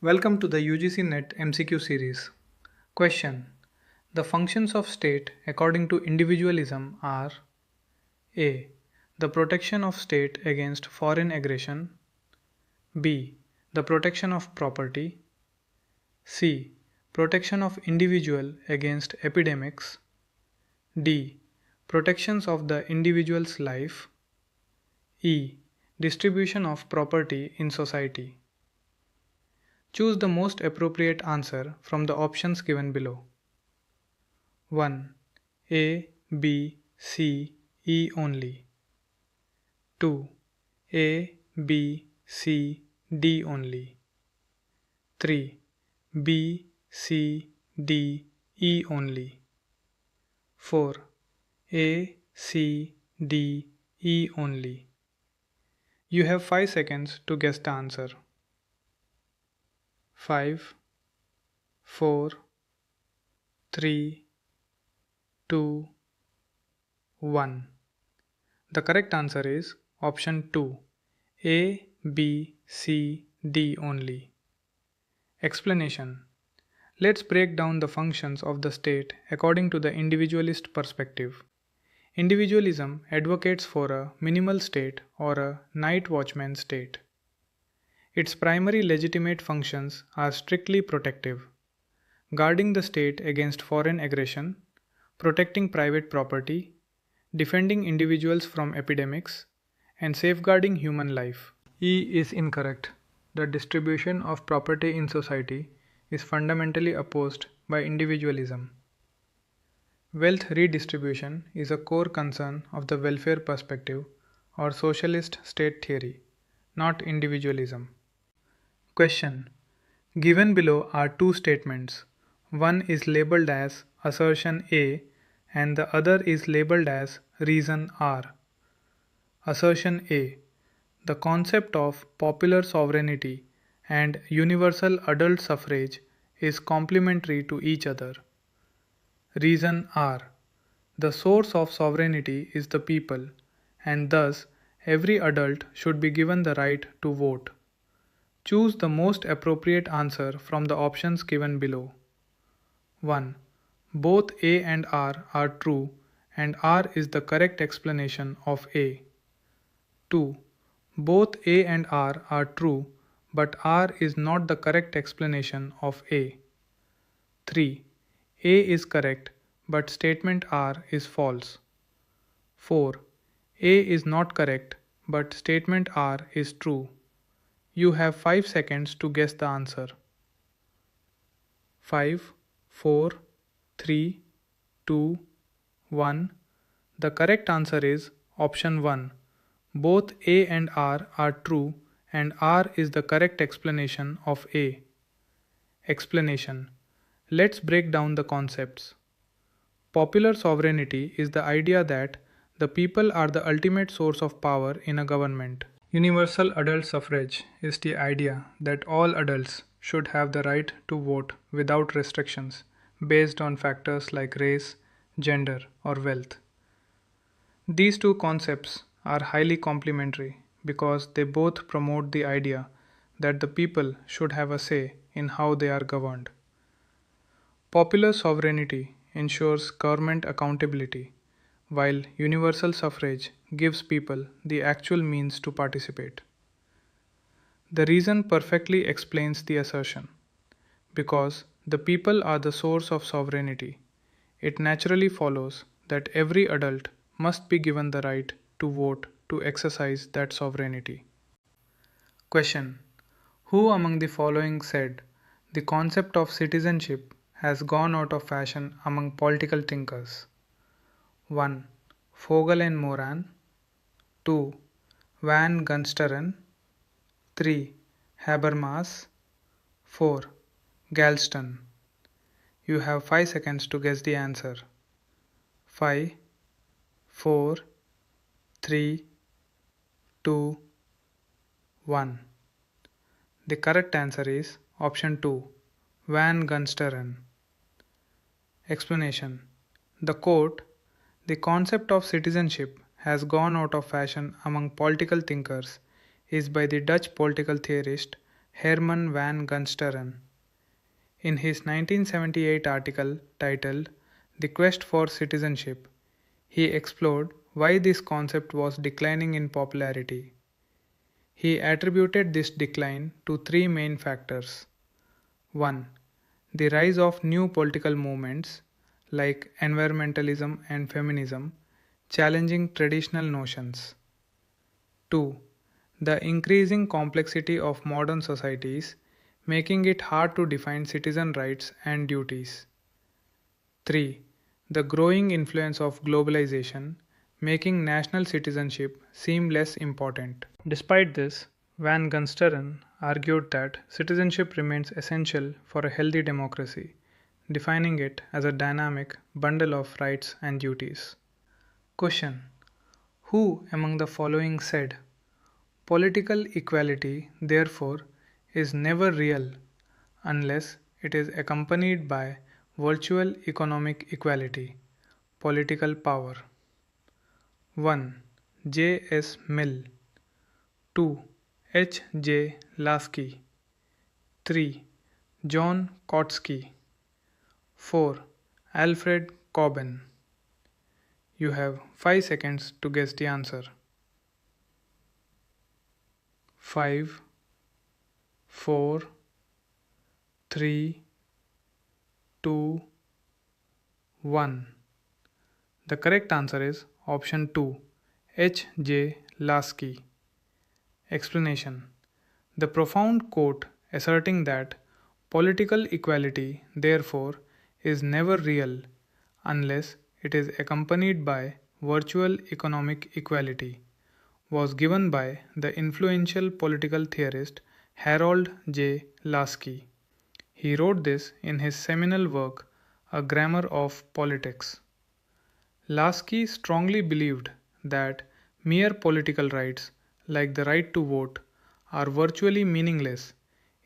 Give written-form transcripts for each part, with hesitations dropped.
Welcome to the UGC NET MCQ Series. Question. The functions of state according to individualism are A. The protection of state against foreign aggression. B. The protection of property. C. Protection of individual against epidemics. D. Protections of the individual's life. E. Distribution of property in society. Choose the most appropriate answer from the options given below. 1. A, B, C, E only. 2. A, B, C, D only. 3. B, C, D, E only. 4. A, C, D, E only. You have 5 seconds to guess the answer. 5, 4, 3, 2, 1. The correct answer is option 2, A, B, C, D only. Explanation. Let's break down the functions of the state according to the individualist perspective. Individualism advocates for a minimal state or a night watchman state. Its primary legitimate functions are strictly protective, guarding the state against foreign aggression, protecting private property, defending individuals from epidemics, and safeguarding human life. E is incorrect. The distribution of property in society is fundamentally opposed by individualism. Wealth redistribution is a core concern of the welfare perspective or socialist state theory, not individualism. Question. Given below are two statements. One is labeled as assertion A and the other is labeled as reason R. Assertion A. The concept of popular sovereignty and universal adult suffrage is complementary to each other. Reason R. The source of sovereignty is the people, and thus every adult should be given the right to vote. Choose the most appropriate answer from the options given below. 1. Both A and R are true, and R is the correct explanation of A. 2. Both A and R are true, but R is not the correct explanation of A. 3. A is correct, but statement R is false. 4. A is not correct, but statement R is true. You have 5 seconds to guess the answer. 5, 4, 3, 2, 1. The correct answer is option 1. Both A and R are true, and R is the correct explanation of A. Explanation. Let's break down the concepts. Popular sovereignty is the idea that the people are the ultimate source of power in a government. Universal adult suffrage is the idea that all adults should have the right to vote without restrictions based on factors like race, gender, or wealth. These two concepts are highly complementary because they both promote the idea that the people should have a say in how they are governed. Popular sovereignty ensures government accountability, while universal suffrage gives people the actual means to participate. The reason perfectly explains the assertion. Because the people are the source of sovereignty, it naturally follows that every adult must be given the right to vote to exercise that sovereignty. Question. Who among the following said the concept of citizenship has gone out of fashion among political thinkers? 1. Vogel and Moran. 2. Van Gunsteren. 3. Habermas. 4. Galston. You have 5 seconds to guess the answer. 5, 4, 3, 2, 1. The correct answer is option 2, Van Gunsteren. Explanation. The quote, "The concept of citizenship has gone out of fashion among political thinkers," is by the Dutch political theorist Herman van Gunsteren. In his 1978 article titled The Quest for Citizenship, he explored why this concept was declining in popularity. He attributed this decline to three main factors. 1. The rise of new political movements like environmentalism and feminism, challenging traditional notions. 2. The increasing complexity of modern societies, making it hard to define citizen rights and duties. 3. The growing influence of globalization, making national citizenship seem less important. Despite this, Van Gunsteren argued that citizenship remains essential for a healthy democracy, defining it as a dynamic bundle of rights and duties. Question: who among the following said, political equality, therefore, is never real unless it is accompanied by virtual economic equality, political power? 1. J. S. Mill. 2. H. J. Lasky. 3. John Kotsky. 4. Alfred Coben. You have 5 seconds to guess the answer. 5, 4, 3, 2, 1. The correct answer is option 2, H. J. Lasky. Explanation: the profound quote asserting that political equality, therefore, is never real unless it is accompanied by virtual economic equality was given by the influential political theorist Harold J. Lasky. He wrote this in his seminal work, A Grammar of Politics. Lasky strongly believed that mere political rights, like the right to vote, are virtually meaningless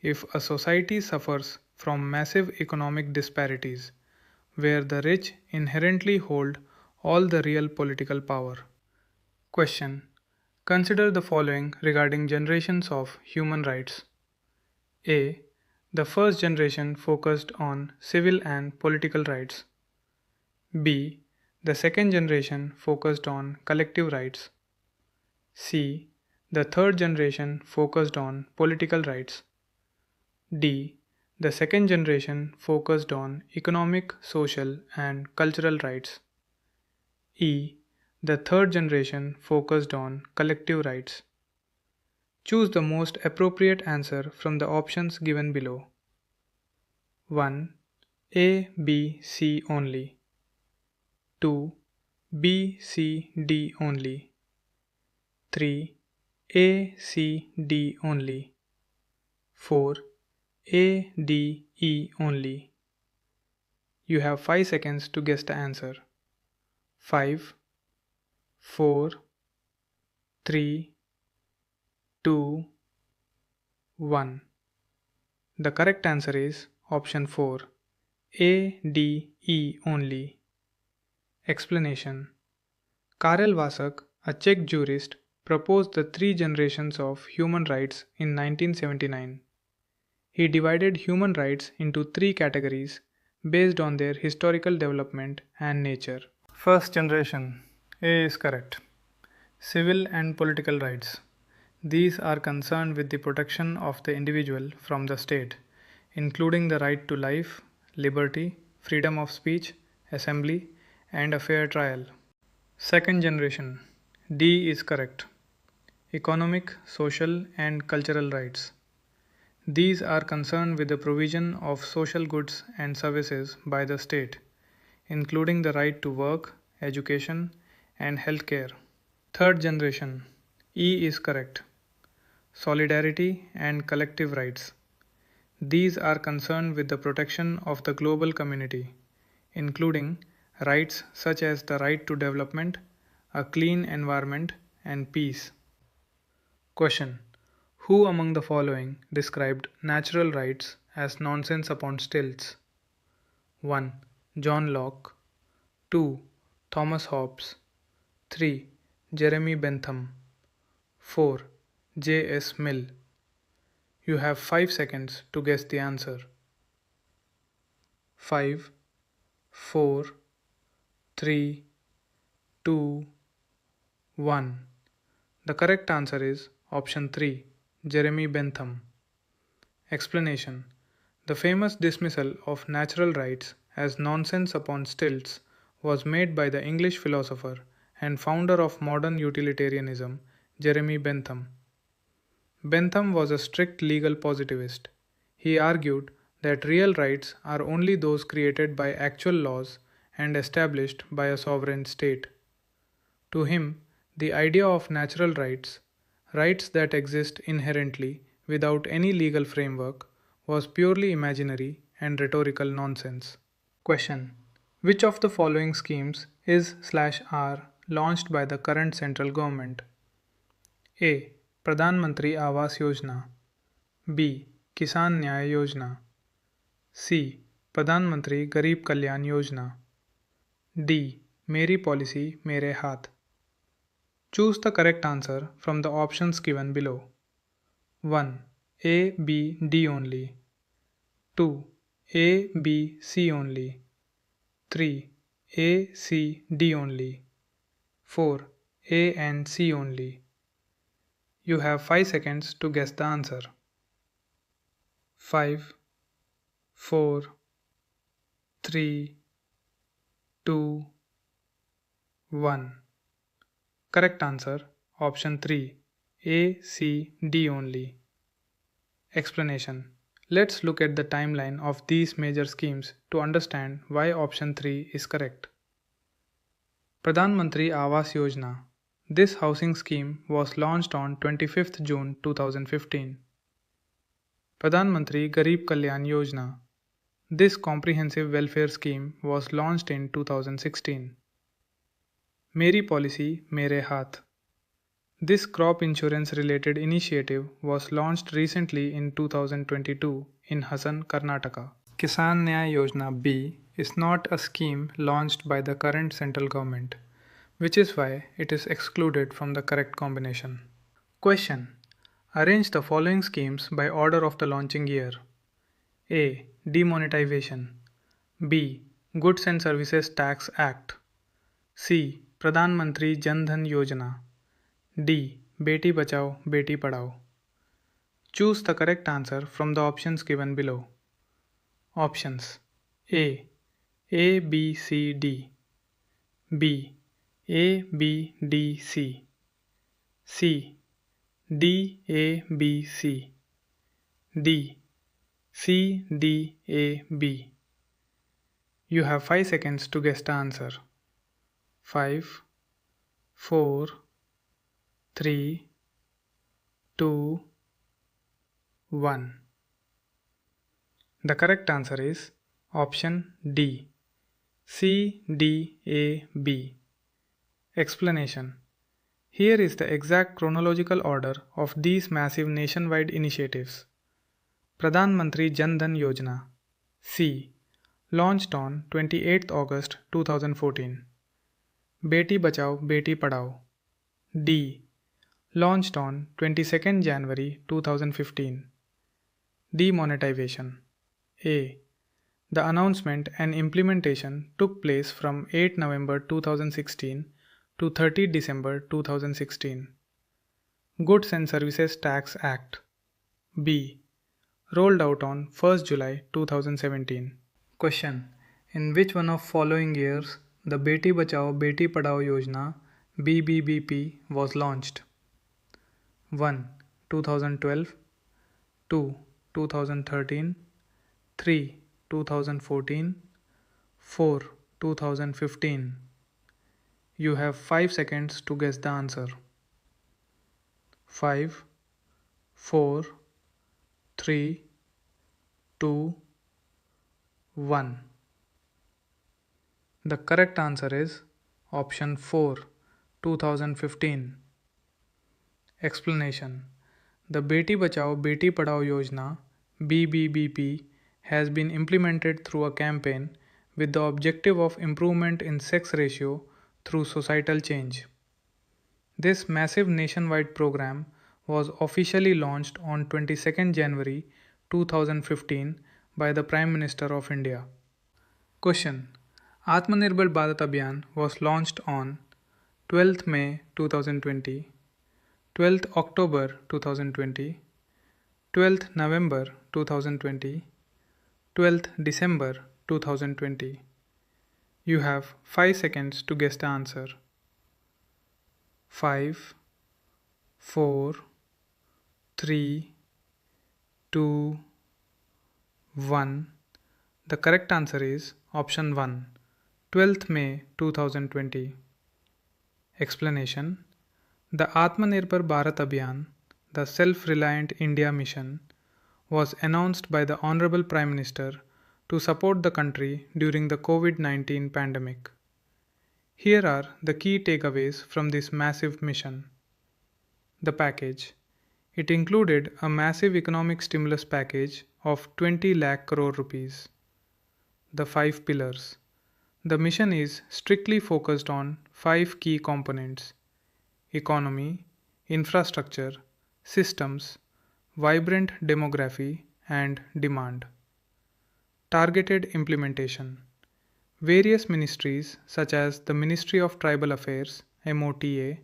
if a society suffers from massive economic disparities, where the rich inherently hold all the real political power. Question: consider the following regarding generations of human rights. A. The first generation focused on civil and political rights. B. The second generation focused on collective rights. C. The third generation focused on political rights. D. The second generation focused on economic, social, and cultural rights. E. The third generation focused on collective rights. Choose the most appropriate answer from the options given below. 1. A, B, C only. 2. B, C, D only. 3. A, C, D only. 4. A, D, E only. You have 5 seconds to guess the answer. 5, 4, 3, 2, 1. The correct answer is option 4, A, D, E only. Explanation: Karel Vasak, a Czech jurist, proposed the three generations of human rights in 1979. He divided human rights into three categories based on their historical development and nature. First generation, A is correct. Civil and political rights. These are concerned with the protection of the individual from the state, including the right to life, liberty, freedom of speech, assembly, and a fair trial. Second generation, D is correct. Economic, social, and cultural rights. These are concerned with the provision of social goods and services by the state, including the right to work, education, and healthcare. Third generation, E is correct. Solidarity and collective rights. These are concerned with the protection of the global community, including rights such as the right to development, a clean environment, and peace. Question: who among the following described natural rights as nonsense upon stilts? 1. John Locke. 2. Thomas Hobbes. 3. Jeremy Bentham. 4. J. S. Mill. You have 5 seconds to guess the answer. 5, 4, 3, 2, 1. The correct answer is option 3, Jeremy Bentham. Explanation: the famous dismissal of natural rights as nonsense upon stilts was made by the English philosopher and founder of modern utilitarianism, Jeremy Bentham. Bentham was a strict legal positivist. He argued that real rights are only those created by actual laws and established by a sovereign state. To him, the idea of natural rights, rights that exist inherently without any legal framework, was purely imaginary and rhetorical nonsense. Question: which of the following schemes is/are launched by the current central government? A. Pradhan Mantri Awas Yojana. B. Kisan Nyay Yojana. C. Pradhan Mantri Garib Kalyan Yojana. D. Meri Policy Mere Haath. Choose the correct answer from the options given below. 1. A, B, D only. 2. A, B, C only. 3. A, C, D only. 4. A and C only. You have 5 seconds to guess the answer. 5, 4, 3, 2, 1. Correct answer option 3, A, C, D only. Explanation: let's look at the timeline of these major schemes to understand why option 3 is correct. Pradhan Mantri Awas Yojana. This housing scheme was launched on 25th June 2015. Pradhan Mantri Garib Kalyan Yojana. This comprehensive welfare scheme was launched in 2016. Meri Policy Mere Haath. This crop insurance related initiative was launched recently in 2022 in Hassan, Karnataka. Kisan Nyay Yojana B is not a scheme launched by the current central government, which is why it is excluded from the correct combination. Question: arrange the following schemes by order of the launching year. A. Demonetization. B. Goods and Services Tax Act. C. Pradhan Mantri Jan Dhan Yojana. D. Beti Bachao Beti Padhao. Choose the correct answer from the options given below. Options: A. A, B, C, D. B. A, B, D, C. C. D, A, B, C. D. C, D, A, B. You have 5 seconds to guess the answer. 5, 4, 3, 2, 1. The correct answer is option D, C, D, A, B. Explanation: here is the exact chronological order of these massive nationwide initiatives. Pradhan Mantri Jan Dhan Yojana C. Launched on 28th August 2014. Beti Bachao Beti Padhao D. Launched on 22nd January 2015. Demonetization A. The announcement and implementation took place from 8 November 2016 to 30 December 2016. Goods and Services Tax Act B. Rolled out on 1st July 2017. Question: in which one of following years the Beti Bachao Beti Padhao Yojana BBBP was launched? 1. 2012. 2. 2013. 3. 2014. 4. 2015. You have 5 seconds to guess the answer. 5, 4, 3, 2, 1. The correct answer is option 4, 2015. Explanation: the Beti Bachao Beti Padhao Yojana BBBP has been implemented through a campaign with the objective of improvement in sex ratio through societal change. This massive nationwide program was officially launched on 22nd January 2015 by the Prime Minister of India? Question. Atmanirbhar Bharat Abhiyan was launched on 12th May 2020, 12th October 2020, 12th November 2020, 12th December 2020. You have 5 seconds to guess the answer. 5, 4, 3, 2, 1. The correct answer is option 1, 12th May 2020. Explanation. The Atmanirbhar Bharat Abhiyan, the Self-Reliant India Mission, was announced by the Honorable Prime Minister to support the country during the COVID-19 pandemic. Here are the key takeaways from this massive mission. The package. It included a massive economic stimulus package of 20 lakh crore rupees. The 5 pillars. The mission is strictly focused on 5 key components: economy, infrastructure, systems, vibrant demography, and demand. Targeted implementation. Various ministries, such as the Ministry of Tribal Affairs (MOTA),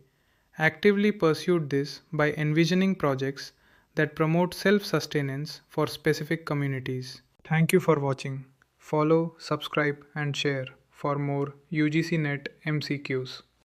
actively pursued this by envisioning projects that promote self-sustenance for specific communities. Thank you for watching. Follow, subscribe, and share for more UGC NET MCQs.